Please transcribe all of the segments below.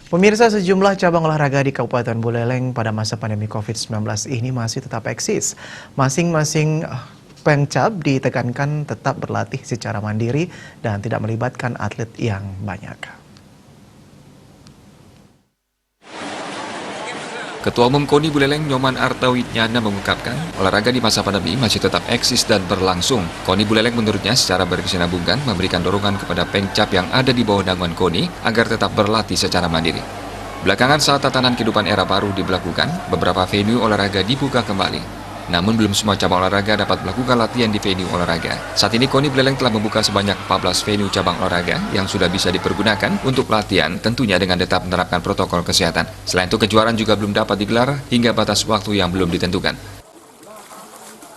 Pemirsa, sejumlah cabang olahraga di Kabupaten Buleleng pada masa pandemi COVID-19 ini masih tetap eksis. Masing-masing pengcap ditekankan tetap berlatih secara mandiri dan tidak melibatkan atlet yang banyak. Ketua Umum KONI Buleleng Nyoman Artawidnyana mengungkapkan, olahraga di masa pandemi masih tetap eksis dan berlangsung. KONI Buleleng menurutnya secara berkesinambungan memberikan dorongan kepada pengcap yang ada di bawah naungan KONI agar tetap berlatih secara mandiri. Belakangan saat tatanan kehidupan era baru diberlakukan, beberapa venue olahraga dibuka kembali. Namun belum semua cabang olahraga dapat melakukan latihan di venue olahraga. Saat ini KONI Buleleng telah membuka sebanyak 14 venue cabang olahraga yang sudah bisa dipergunakan untuk pelatihan, tentunya dengan tetap menerapkan protokol kesehatan. Selain itu, kejuaraan juga belum dapat digelar hingga batas waktu yang belum ditentukan.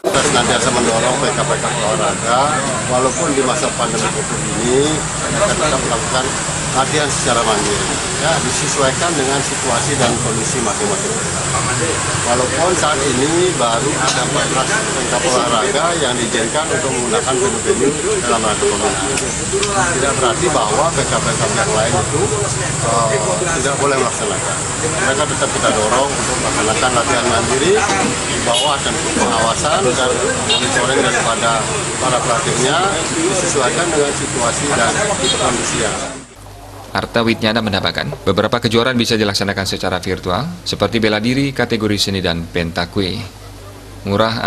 Kita senantiasa mendorong PK-PK olahraga, walaupun di masa pandemi COVID ini, mereka tetap melakukan latihan secara mandiri, ya, disesuaikan dengan situasi dan kondisi masing-masing. Walaupun saat ini baru ada 14 PK olahraga yang diizinkan untuk menggunakan venue-venue dalam rangka pembinaan. Tidak berarti bahwa PK-PK yang lain itu tidak boleh melaksanakan. Mereka tetap kita dorong untuk melaksanakan latihan mandiri di bawah tentu pengawasan dan monitoring daripada para pelatihnya disesuaikan dengan situasi dan kondisi yang ada. Artawidnyana menambahkan, beberapa kejuaraan bisa dilaksanakan secara virtual, seperti bela diri, kategori seni, dan pentakwe. Murah